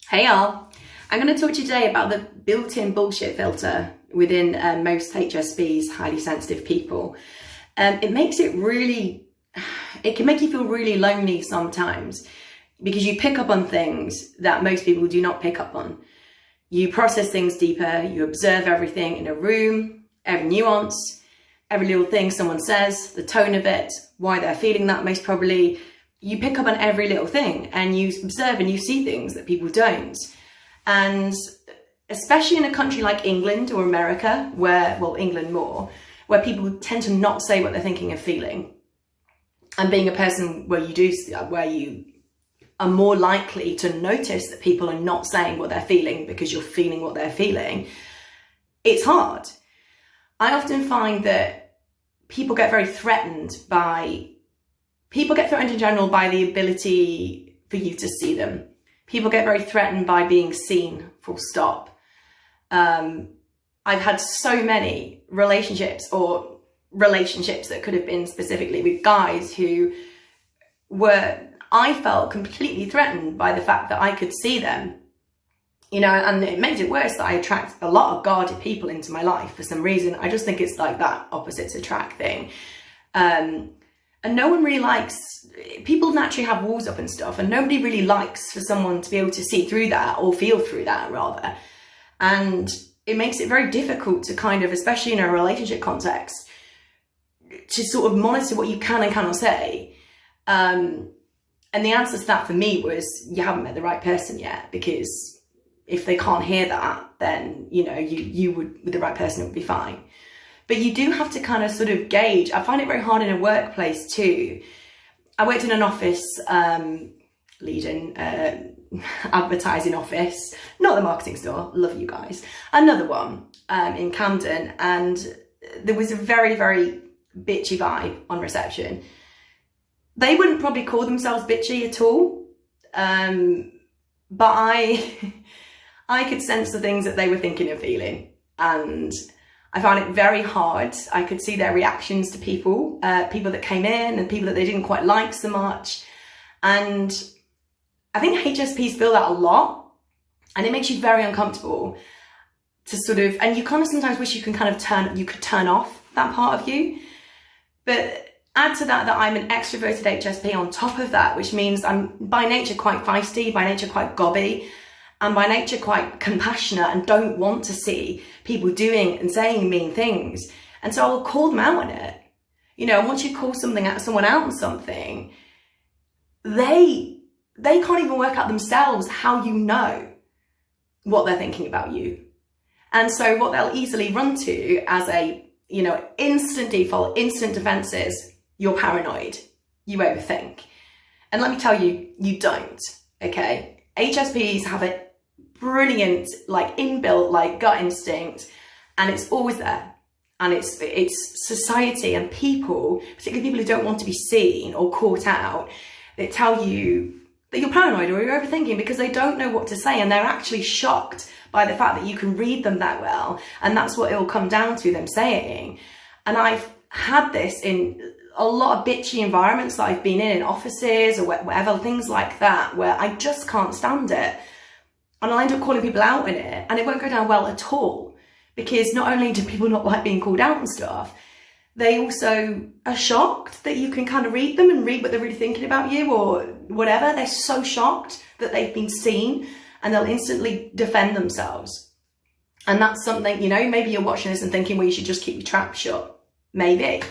Hey y'all, I'm going to talk to you today about the built-in bullshit filter within most HSPs, highly sensitive people. It makes it can make you feel really lonely sometimes because you pick up on things that most people do not pick up on. You process things deeper, you observe everything in a room, every nuance, every little thing someone says, the tone of it, why they're feeling that most probably. You pick up on every little thing and you observe and you see things that people don't. And especially in a country like England or America, England more, where people tend to not say what they're thinking and feeling. And being a person where you are more likely to notice that people are not saying what they're feeling because you're feeling what they're feeling, it's hard. I often find that people get threatened in general by the ability for you to see them. People get very threatened by being seen, full stop. I've had so many relationships that could have been specifically with guys who I felt completely threatened by the fact that I could see them. And it made it worse that I attract a lot of guarded people into my life for some reason. I just think it's like that opposites attract thing. And no one really likes, people naturally have walls up and stuff, and nobody really likes for someone to be able to see through that or feel through that rather. And it makes it very difficult to kind of, especially in a relationship context, to sort of monitor what you can and cannot say. And the answer to that for me was, you haven't met the right person yet, because if they can't hear that, then, you would, with the right person, it would be fine. But you do have to kind of sort of gauge. I find it very hard in a workplace too. I worked in an office, leading advertising office, not the marketing store, love you guys, another one in Camden, and there was a very, very bitchy vibe on reception. They wouldn't probably call themselves bitchy at all, but I could sense the things that they were thinking and feeling, and I found it very hard. I could see their reactions to people that came in and people that they didn't quite like so much. And I think HSPs feel that a lot, and it makes you very uncomfortable to sort of, and you kind of sometimes wish you could turn off that part of you. But add to that I'm an extroverted HSP on top of that, which means I'm by nature quite feisty, by nature quite gobby, and by nature quite compassionate, and don't want to see people doing and saying mean things. And so I'll call them out on it. And once you call someone out on something, they can't even work out themselves how you know what they're thinking about you. And so what they'll easily run to as a, instant default, instant defense is, you're paranoid, you overthink. And let me tell you, you don't, okay? HSPs have a brilliant, inbuilt, gut instinct, and it's always there. And it's society and people, particularly people who don't want to be seen or caught out, that tell you that you're paranoid or you're overthinking because they don't know what to say, and they're actually shocked by the fact that you can read them that well. And that's what it will come down to, them saying. And I've had this in a lot of bitchy environments that I've been in offices or whatever, things like that, where I just can't stand it. And I'll end up calling people out in it, and it won't go down well at all, because not only do people not like being called out and stuff, they also are shocked that you can kind of read them and read what they're really thinking about you or whatever. They're so shocked that they've been seen, and they'll instantly defend themselves. And that's something, maybe you're watching this and thinking, well, you should just keep your trap shut. Maybe.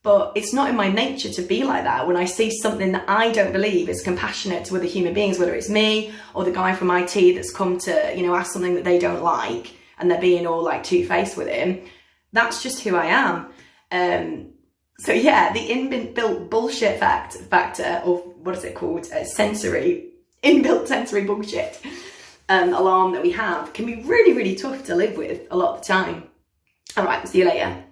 But it's not in my nature to be like that. When I see something that I don't believe is compassionate to other human beings, whether it's me or the guy from IT that's come to, ask something that they don't like, and they're being all two-faced with him, that's just who I am. So yeah, the inbuilt bullshit factor of, what is it called? Inbuilt sensory bullshit alarm that we have can be really, really tough to live with a lot of the time. All right, see you later.